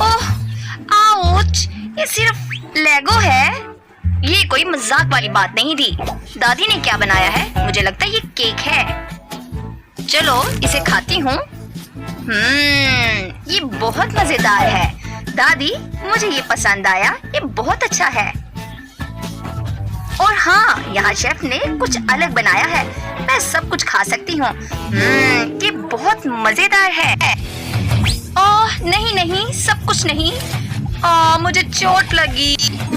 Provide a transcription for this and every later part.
ओह, ouch, ये सिर्फ लेगो है। ये कोई मजाक वाली बात नहीं थी। दादी ने क्या बनाया है? मुझे लगता है ये केक है। चलो इसे खाती हूँ। ये बहुत मजेदार है। दादी, मुझे ये पसंद आया, ये बहुत अच्छा है। और हाँ, यहाँ शेफ ने कुछ अलग बनाया है। मैं सब कुछ खा सकती हूँ। ये बहुत मजेदार है। ओह नहीं नहीं, सब कुछ नहीं। मुझे चोट लगी।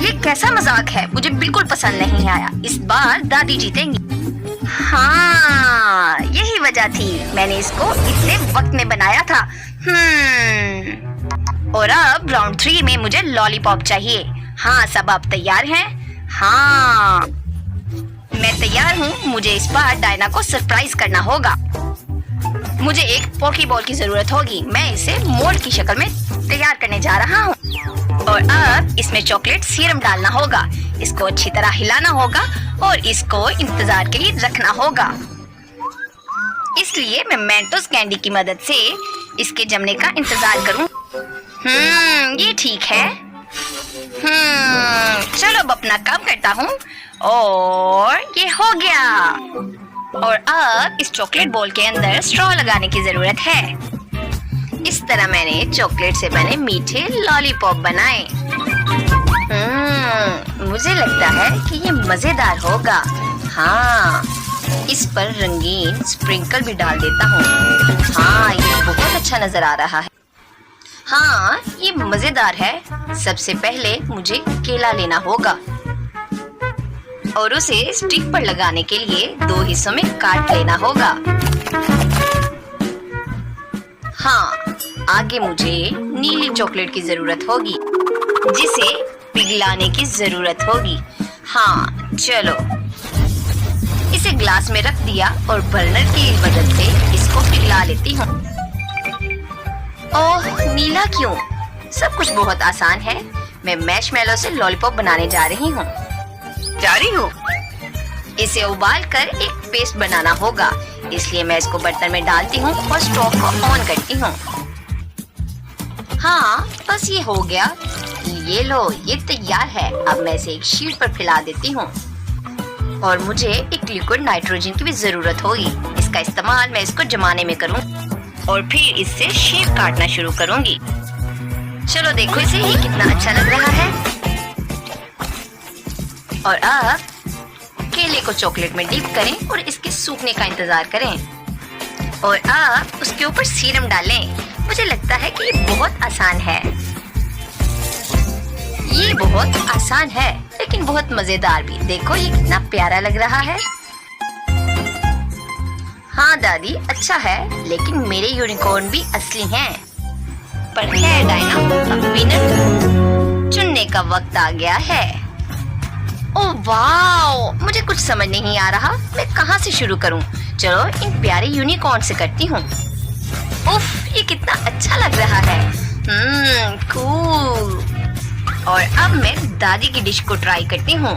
ये कैसा मजाक है? मुझे बिल्कुल पसंद नहीं आया। इस बार दादी जीतेंगी। हाँ, यही वजह थी। मैंने इसको इतने वक्त में बनाया था। और अब राउंड 3 में मुझे लॉलीपॉप चाहिए। हाँ, सब आप तैयार हैं? हाँ, मैं तैयार हूँ। मुझे इस बार डायना को सरप्राइज करना होगा। मुझे एक पोकेबॉल की जरूरत होगी। मैं इसे मोल्ड की शक्ल में तैयार करने जा रहा हूँ। और अब इसमें चॉकलेट सीरम डालना होगा। इसको अच्छी तरह हिलाना होगा और इसको इंतजार के लिए रखना होगा। इसलिए मैं मेंटोस कैंडी की मदद से इसके जमने का इंतजार करूँ। ये ठीक है। चलो अब अपना काम करता हूँ। और ये हो गया। और अब इस चॉकलेट बॉल के अंदर स्ट्रॉ लगाने की जरूरत है। इस तरह मैंने चॉकलेट से बने मीठे लॉलीपॉप बनाए। मुझे लगता है कि ये मजेदार होगा। हाँ, इस पर रंगीन स्प्रिंकल भी डाल देता हूँ। हाँ, ये बहुत अच्छा नजर आ रहा है। हाँ, ये मजेदार है। सबसे पहले मुझे केला लेना होगा और उसे स्टिक पर लगाने के लिए 2 हिस्सों में काट लेना होगा। हाँ, आगे मुझे नीली चॉकलेट की जरूरत होगी जिसे पिघलाने की जरूरत होगी। हाँ, चलो इसे ग्लास में रख दिया और बर्नर की मदद से इसको पिघला लेती हूँ। ओह, नीला क्यों? सब कुछ बहुत आसान है। मैं मैशमेलो से लॉलीपॉप बनाने जा रही हूँ। इसे उबाल कर एक पेस्ट बनाना होगा। इसलिए मैं इसको बर्तन में डालती हूँ और स्टोव को ऑन करती हूँ। हाँ, बस ये हो गया। ये लो, ये तैयार है। अब मैं इसे एक शीट पर फैला देती हूँ। और मुझे एक लिक्विड नाइट्रोजन की भी जरूरत होगी। इसका इस्तेमाल मैं इसको जमाने में करूँ और फिर इससे शेप काटना शुरू करूँगी। चलो देखो इसे, ये कितना अच्छा लग रहा है। और अब केले को चॉकलेट में डिप करें और इसके सूखने का इंतजार करें। और अब उसके ऊपर सीरम डालें। मुझे लगता है कि ये बहुत आसान है। ये बहुत आसान है लेकिन बहुत मजेदार भी। देखो ये कितना प्यारा लग रहा है। हाँ दादी, अच्छा है, लेकिन मेरे यूनिकॉर्न भी असली हैं। पर है डायना, अब विनर चुनने का वक्त आ गया है। ओह वाओ, मुझे कुछ समझ नहीं आ रहा। मैं कहाँ से शुरू करूँ? चलो इन प्यारे यूनिकॉर्न से करती हूँ। उफ, ये कितना अच्छा लग रहा है। कूल। और अब मैं दादी की डिश को ट्राई करती हूँ।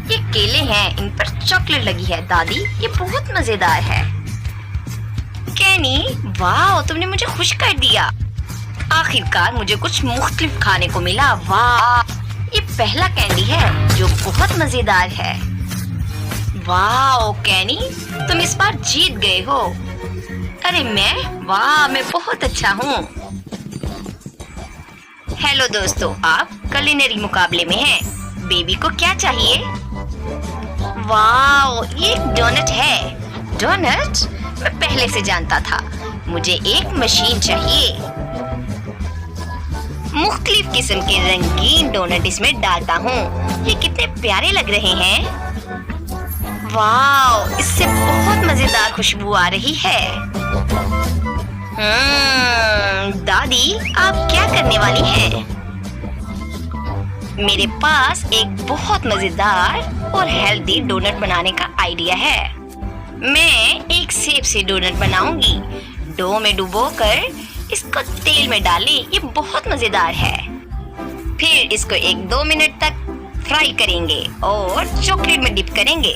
ये केले हैं, इन पर चॉकलेट लगी है। दादी, ये बहुत मजेदार है। कैनी, वाह, तुमने मुझे खुश कर दिया। आखिरकार मुझे कुछ मुख्तलिफ खाने को मिला। वाह, ये पहला कैंडी है जो बहुत मजेदार है। वाह कैनी, तुम इस बार जीत गए हो। अरे वाह, मैं बहुत अच्छा हूँ। हेलो दोस्तों, आप कुलिनरी मुकाबले में हैं। बेबी को क्या चाहिए? वाह, ये डोनट है। डोनट? मैं पहले से जानता था। मुझे एक मशीन चाहिए। मुख्तलिफ किस्म के रंगीन डोनट इसमें डालता हूँ। ये कितने प्यारे लग रहे हैं। वाह, इससे बहुत मजेदार खुशबू आ रही है। दादी, आप क्या करने वाली हैं? मेरे पास एक बहुत मजेदार और हेल्दी डोनट बनाने का आइडिया है। मैं एक सेब से डोनट बनाऊंगी। डो में डुबोकर इसको तेल में डालें। ये बहुत मजेदार है। फिर इसको 1-2 मिनट तक फ्राई करेंगे और चॉकलेट में डिप करेंगे।